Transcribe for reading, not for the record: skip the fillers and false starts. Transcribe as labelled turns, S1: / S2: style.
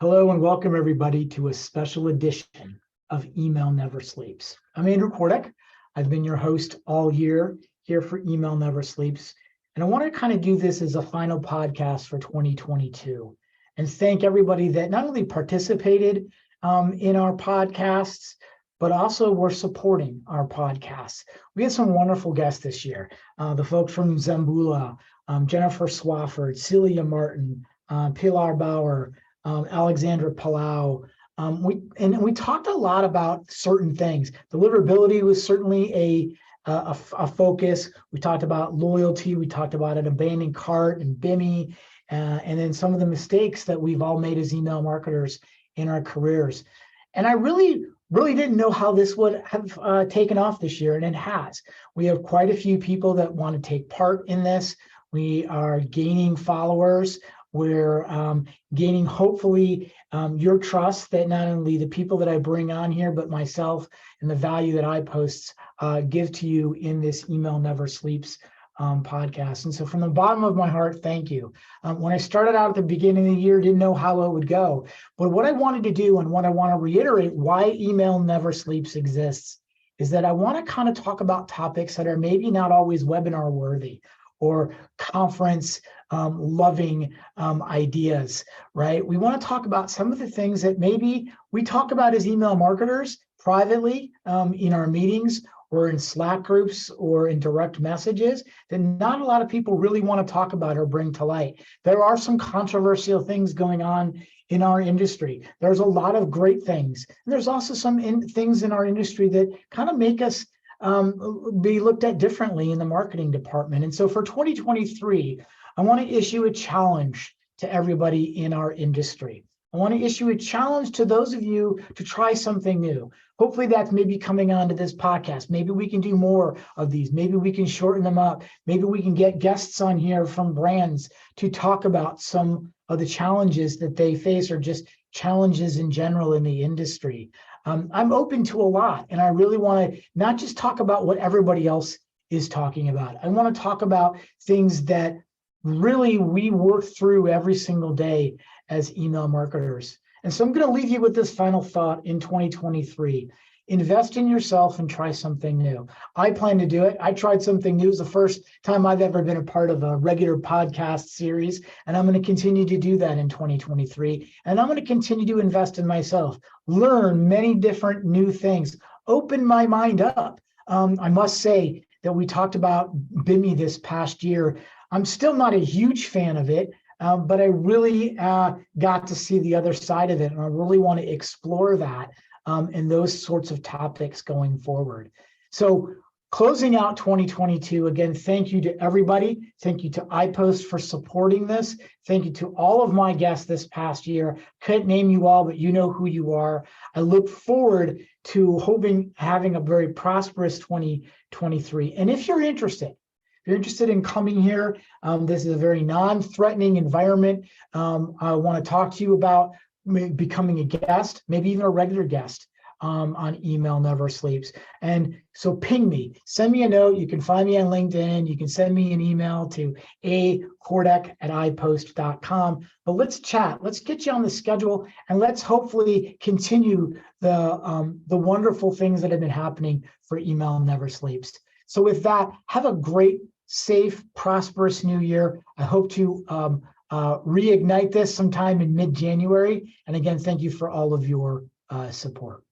S1: Hello and welcome everybody to a special edition of Email Never Sleeps. I'm Andrew Kordak. I've been your host all year here for Email Never Sleeps. And I want to kind of do this as a final podcast for 2022 and thank everybody that not only participated in our podcasts, but also were supporting our podcasts. We had some wonderful guests this year. The folks from Zambula, Jennifer Swafford, Celia Martin, Pilar Bauer, Alexandra Palau. We talked a lot about certain things. Deliverability was certainly a focus. We talked about loyalty. We talked about an abandoned cart and BIMI, and then some of the mistakes that we've all made as email marketers in our careers. And I really didn't know how this would have taken off this year, and it has. We have quite a few people that want to take part in this. We are gaining followers. We're gaining, hopefully, your trust that not only the people that I bring on here, but myself and the value that I post give to you in this Email Never Sleeps podcast. And so from the bottom of my heart, thank you. When I started out at the beginning of the year, didn't know how it would go. But what I wanted to do and what I want to reiterate why Email Never Sleeps exists is that I want to kind of talk about topics that are maybe not always webinar worthy or conference loving ideas, right? We want to talk about some of the things that maybe we talk about as email marketers privately in our meetings or in Slack groups or in direct messages that not a lot of people really want to talk about or bring to light. There are some controversial things going on in our industry. There's a lot of great things. And there's also some things in our industry that kind of make us be looked at differently in the marketing department. And so for 2023, I want to issue a challenge to everybody in our industry. I want to issue a challenge to those of you to try something new. Hopefully that's maybe coming onto this podcast. Maybe we can do more of these. Maybe we can shorten them up. Maybe we can get guests on here from brands to talk about some of the challenges that they face or just challenges in general in the industry. I'm open to a lot, and I really want to not just talk about what everybody else is talking about. I want to talk about things that really we work through every single day as email marketers. And so I'm going to leave you with this final thought in 2023. Invest in yourself and try something new. I plan to do it. I tried something new. It was the first time I've ever been a part of a regular podcast series, and I'm going to continue to do that in 2023. And I'm going to continue to invest in myself, learn many different new things, open my mind up. I must say that we talked about BIMI this past year. I'm still not a huge fan of it, but I really got to see the other side of it, and I really want to explore that and those sorts of topics going forward. So closing out 2022, again, thank you to everybody. Thank you to iPost for supporting this. Thank you to all of my guests this past year. Couldn't name you all, but you know who you are. I look forward to having a very prosperous 2023. And if you're interested in coming here, this is a very non-threatening environment. I want to talk to you about becoming a guest, maybe even a regular guest on Email Never Sleeps. And so ping me, send me a note. You can find me on LinkedIn. You can send me an email to akordak@ipost.com. But let's chat. Let's get you on the schedule, and let's hopefully continue the wonderful things that have been happening for Email Never Sleeps. So with that, have a great, safe, prosperous new year. I hope to reignite this sometime in mid-January. And again, thank you for all of your support.